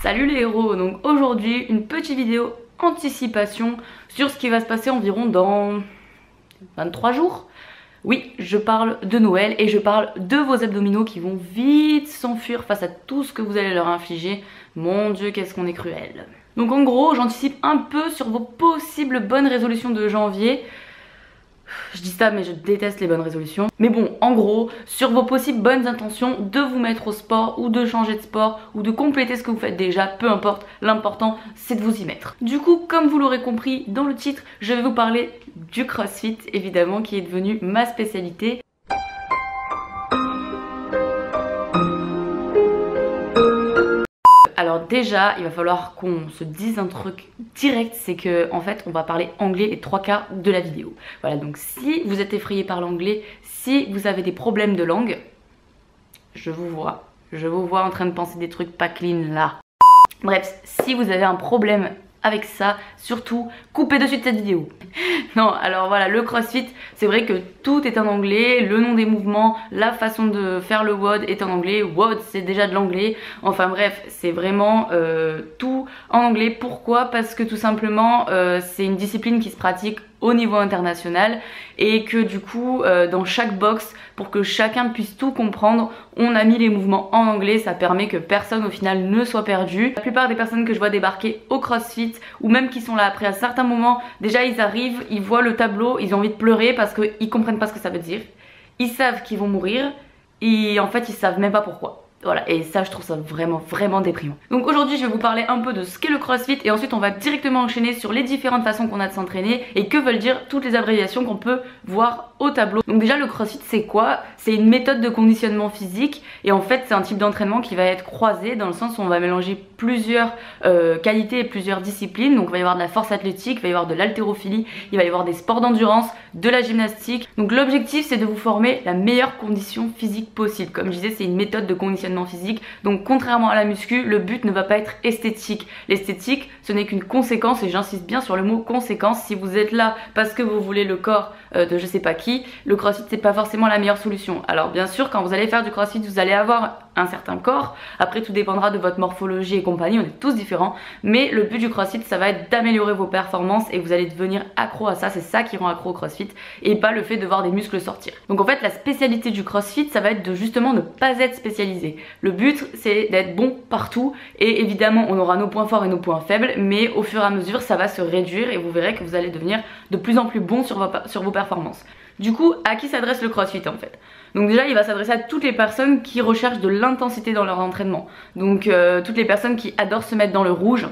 Salut les héros, donc aujourd'hui une petite vidéo anticipation sur ce qui va se passer environ dans 23 jours. Oui, je parle de Noël et je parle de vos abdominaux qui vont vite s'enfuir face à tout ce que vous allez leur infliger. Mon Dieu, qu'est-ce qu'on est cruel. Donc en gros, j'anticipe un peu sur vos possibles bonnes résolutions de janvier. Je dis ça mais je déteste les bonnes résolutions. Mais bon, en gros, sur vos possibles bonnes intentions de vous mettre au sport ou de changer de sport ou de compléter ce que vous faites déjà, peu importe, l'important c'est de vous y mettre. Du coup, comme vous l'aurez compris dans le titre, je vais vous parler du CrossFit évidemment qui est devenu ma spécialité. Alors déjà, il va falloir qu'on se dise un truc direct, c'est que en fait on va parler anglais les 3 quarts de la vidéo. Voilà, donc si vous êtes effrayé par l'anglais, si vous avez des problèmes de langue, je vous vois en train de penser des trucs pas clean là. Bref, si vous avez un problème avec ça, surtout coupez de suite cette vidéo. Non, alors voilà, le CrossFit, c'est vrai que tout est en anglais, le nom des mouvements, la façon de faire le WOD est en anglais, WOD c'est déjà de l'anglais, enfin bref, c'est vraiment tout en anglais. Pourquoi? Parce que tout simplement c'est une discipline qui se pratique au niveau international et que du coup dans chaque box, pour que chacun puisse tout comprendre, on a mis les mouvements en anglais. Ça permet que personne au final ne soit perdu. La plupart des personnes que je vois débarquer au CrossFit ou même qui sont là après à certains moments, déjà ils arrivent, ils voient le tableau, ils ont envie de pleurer parce qu'ils comprennent pas ce que ça veut dire. Ils savent qu'ils vont mourir et en fait ils savent même pas pourquoi. Voilà, et ça je trouve ça vraiment déprimant. Donc aujourd'hui je vais vous parler un peu de ce qu'est le CrossFit et ensuite on va directement enchaîner sur les différentes façons qu'on a de s'entraîner et que veulent dire toutes les abréviations qu'on peut voir au tableau. Donc déjà le CrossFit c'est quoi? C'est une méthode de conditionnement physique et en fait c'est un type d'entraînement qui va être croisé dans le sens où on va mélanger plusieurs qualités et plusieurs disciplines. Donc il va y avoir de la force athlétique, il va y avoir de l'haltérophilie, il va y avoir des sports d'endurance, de la gymnastique. Donc l'objectif c'est de vous former la meilleure condition physique possible. Comme je disais, c'est une méthode de conditionnement physique, donc contrairement à la muscu, le but ne va pas être esthétique. L'esthétique ce n'est qu'une conséquence et j'insiste bien sur le mot conséquence. Si vous êtes là parce que vous voulez le corps de je sais pas qui, le CrossFit c'est pas forcément la meilleure solution. Alors bien sûr quand vous allez faire du CrossFit vous allez avoir un certain corps, après tout dépendra de votre morphologie et compagnie, on est tous différents, mais le but du CrossFit ça va être d'améliorer vos performances et vous allez devenir accro à ça, c'est ça qui rend accro au CrossFit et pas le fait de voir des muscles sortir. Donc en fait la spécialité du CrossFit ça va être de justement ne pas être spécialisé. Le but c'est d'être bon partout et évidemment on aura nos points forts et nos points faibles, mais au fur et à mesure ça va se réduire et vous verrez que vous allez devenir de plus en plus bon sur vos performances. Du coup, à qui s'adresse le CrossFit en fait? Donc déjà il va s'adresser à toutes les personnes qui recherchent de l'intensité dans leur entraînement. Donc toutes les personnes qui adorent se mettre dans le rouge,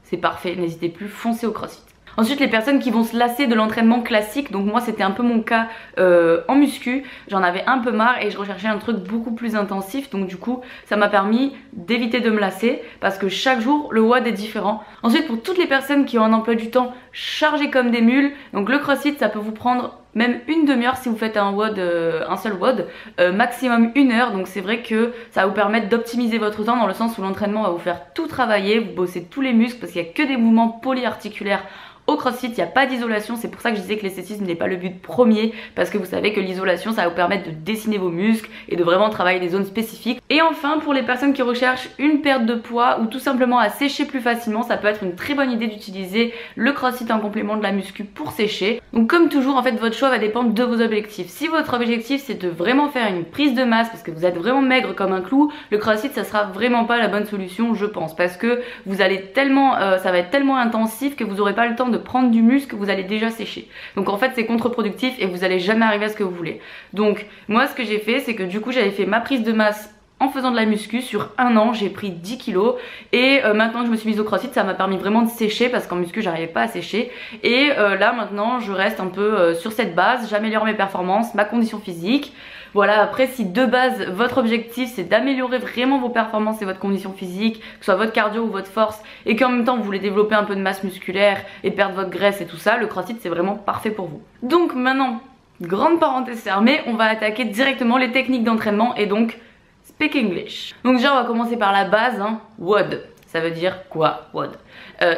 c'est parfait, n'hésitez plus, foncez au CrossFit. Ensuite les personnes qui vont se lasser de l'entraînement classique, donc moi c'était un peu mon cas en muscu, j'en avais un peu marre et je recherchais un truc beaucoup plus intensif, donc du coup ça m'a permis d'éviter de me lasser parce que chaque jour le WOD est différent. Ensuite pour toutes les personnes qui ont un emploi du temps chargé comme des mules, donc le CrossFit ça peut vous prendre même une demi-heure si vous faites un WOD, un seul WOD, maximum 1 heure, donc c'est vrai que ça va vous permettre d'optimiser votre temps dans le sens où l'entraînement va vous faire tout travailler, vous bossez tous les muscles parce qu'il n'y a que des mouvements polyarticulaires. Au CrossFit, il n'y a pas d'isolation, c'est pour ça que je disais que l'esthétisme n'est pas le but premier, parce que vous savez que l'isolation, ça va vous permettre de dessiner vos muscles et de vraiment travailler des zones spécifiques. Et enfin, pour les personnes qui recherchent une perte de poids ou tout simplement à sécher plus facilement, ça peut être une très bonne idée d'utiliser le CrossFit en complément de la muscu pour sécher. Donc comme toujours, en fait, votre choix va dépendre de vos objectifs. Si votre objectif, c'est de vraiment faire une prise de masse, parce que vous êtes vraiment maigre comme un clou, le CrossFit, ça sera vraiment pas la bonne solution, je pense, parce que vous allez tellement, ça va être tellement intensif que vous n'aurez pas le temps de prendre du muscle que vous allez déjà sécher. Donc en fait c'est contre-productif et vous allez jamais arriver à ce que vous voulez. Donc moi ce que j'ai fait c'est que du coup j'avais fait ma prise de masse en faisant de la muscu sur 1 an, j'ai pris 10 kilos et maintenant que je me suis mise au CrossFit ça m'a permis vraiment de sécher parce qu'en muscu j'arrivais pas à sécher et là maintenant je reste un peu sur cette base, j'améliore mes performances, ma condition physique. Voilà, après si de base votre objectif c'est d'améliorer vraiment vos performances et votre condition physique, que ce soit votre cardio ou votre force, et qu'en même temps vous voulez développer un peu de masse musculaire et perdre votre graisse et tout ça, le CrossFit c'est vraiment parfait pour vous. Donc maintenant, grande parenthèse fermée, on va attaquer directement les techniques d'entraînement et donc speak English. Donc déjà on va commencer par la base, hein, WOD. Ça veut dire quoi WOD?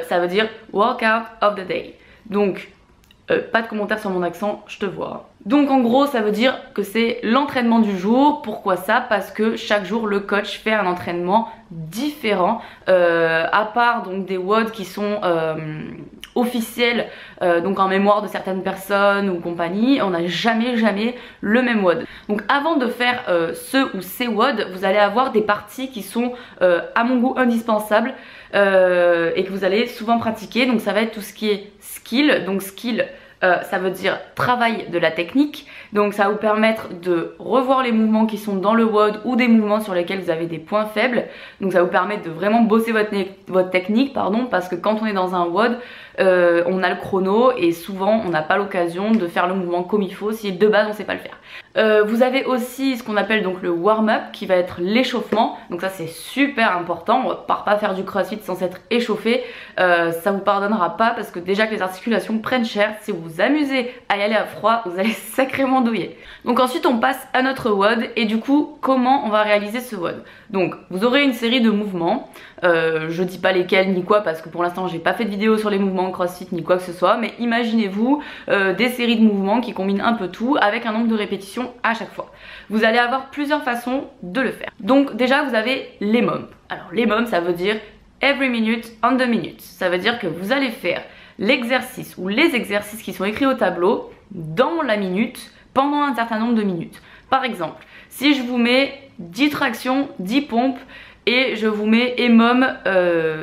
Ça veut dire Workout of the Day. Donc pas de commentaires sur mon accent, je te vois. Donc en gros ça veut dire que c'est l'entraînement du jour. Pourquoi ça? Parce que chaque jour le coach fait un entraînement différent, à part donc des WOD qui sont officiels, donc en mémoire de certaines personnes ou compagnie, on n'a jamais le même WOD. Donc avant de faire ce ou ces WOD, vous allez avoir des parties qui sont à mon goût indispensables et que vous allez souvent pratiquer. Donc ça va être tout ce qui est skill, donc skill ça veut dire travail de la technique, donc ça va vous permettre de revoir les mouvements qui sont dans le WOD ou des mouvements sur lesquels vous avez des points faibles. Donc ça va vous permettre de vraiment bosser votre technique, parce que quand on est dans un WOD, on a le chrono et souvent on n'a pas l'occasion de faire le mouvement comme il faut si de base on ne sait pas le faire. Vous avez aussi ce qu'on appelle donc le warm-up qui va être l'échauffement, donc ça c'est super important. On ne part pas faire du crossfit sans s'être échauffé, ça vous pardonnera pas parce que déjà que les articulations prennent cher. Si vous vous amusez à y aller à froid, vous allez sacrément douiller. Donc ensuite on passe à notre WOD et du coup comment on va réaliser ce WOD. Donc vous aurez une série de mouvements, je dis pas lesquels ni quoi parce que pour l'instant j'ai pas fait de vidéo sur les mouvements crossfit ni quoi que ce soit, mais imaginez-vous des séries de mouvements qui combinent un peu tout avec un nombre de répétitions à chaque fois. Vous allez avoir plusieurs façons de le faire. Donc déjà vous avez les MOM. Alors les MOM ça veut dire every minute on the minute. Ça veut dire que vous allez faire l'exercice ou les exercices qui sont écrits au tableau dans la minute pendant un certain nombre de minutes. Par exemple, si je vous mets 10 tractions, 10 pompes et je vous mets EMOM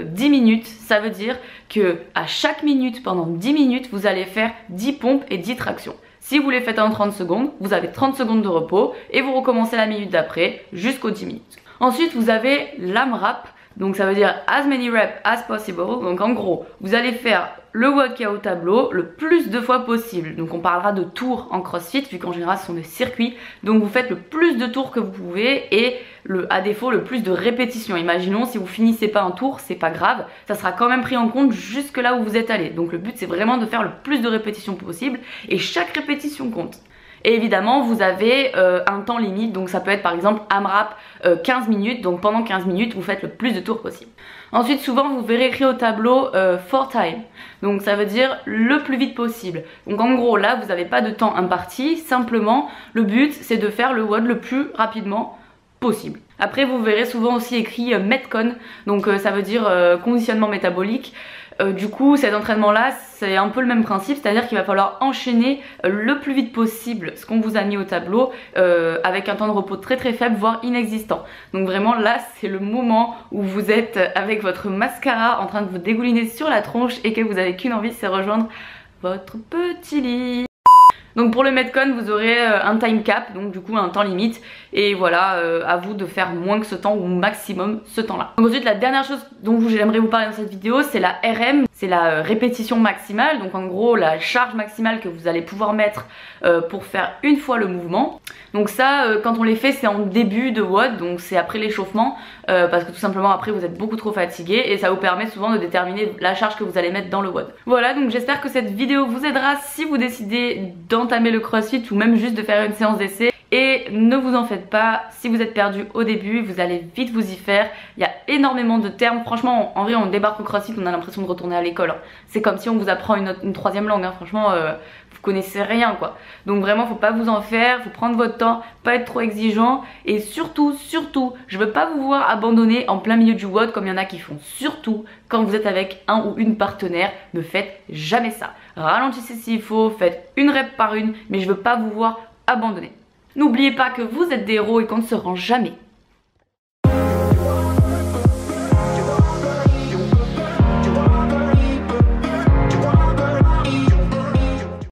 10 minutes, ça veut dire que à chaque minute, pendant 10 minutes, vous allez faire 10 pompes et 10 tractions. Si vous les faites en 30 secondes, vous avez 30 secondes de repos et vous recommencez la minute d'après jusqu'aux 10 minutes. Ensuite, vous avez l'AMRAP. Donc ça veut dire as many reps as possible. Donc en gros, vous allez faire le WOD qui est au tableau le plus de fois possible. Donc on parlera de tours en crossfit vu qu'en général ce sont des circuits. Donc vous faites le plus de tours que vous pouvez et à défaut le plus de répétitions. Imaginons si vous finissez pas un tour, c'est pas grave, ça sera quand même pris en compte jusque là où vous êtes allé. Donc le but c'est vraiment de faire le plus de répétitions possible et chaque répétition compte. Et évidemment vous avez un temps limite, donc ça peut être par exemple AMRAP 15 minutes, donc pendant 15 minutes vous faites le plus de tours possible. Ensuite souvent vous verrez écrit au tableau for time, donc ça veut dire le plus vite possible. Donc en gros là vous n'avez pas de temps imparti, simplement le but c'est de faire le WOD le plus rapidement possible. Après vous verrez souvent aussi écrit Metcon, donc ça veut dire conditionnement métabolique. Du coup cet entraînement là c'est un peu le même principe, c'est à dire qu'il va falloir enchaîner le plus vite possible ce qu'on vous a mis au tableau avec un temps de repos très faible voire inexistant. Donc vraiment là c'est le moment où vous êtes avec votre mascara en train de vous dégouliner sur la tronche et que vous avez qu'une envie, c'est rejoindre votre petit lit. Donc pour le Metcon vous aurez un time cap, donc du coup un temps limite, et voilà, à vous de faire moins que ce temps ou maximum ce temps là. Donc ensuite la dernière chose dont j'aimerais vous parler dans cette vidéo c'est la RM, c'est la répétition maximale, donc en gros la charge maximale que vous allez pouvoir mettre pour faire une fois le mouvement. Donc ça quand on les fait c'est en début de WOD, donc c'est après l'échauffement, parce que tout simplement après vous êtes beaucoup trop fatigué et ça vous permet souvent de déterminer la charge que vous allez mettre dans le WOD. Voilà, donc j'espère que cette vidéo vous aidera si vous décidez d'entamer le crossfit ou même juste de faire une séance d'essai. Et ne vous en faites pas, si vous êtes perdu au début, vous allez vite vous y faire. Il y a énormément de termes, franchement en vrai on débarque au crossfit, on a l'impression de retourner à l'école. C'est comme si on vous apprend une troisième langue, franchement vous connaissez rien quoi. Donc vraiment faut pas vous en faire, faut prendre votre temps, pas être trop exigeant. Et surtout, je veux pas vous voir abandonner en plein milieu du WOD comme il y en a qui font. Surtout quand vous êtes avec un ou une partenaire, ne faites jamais ça. Ralentissez s'il faut, faites une rep par une, mais je veux pas vous voir abandonner. N'oubliez pas que vous êtes des héros et qu'on ne se rend jamais.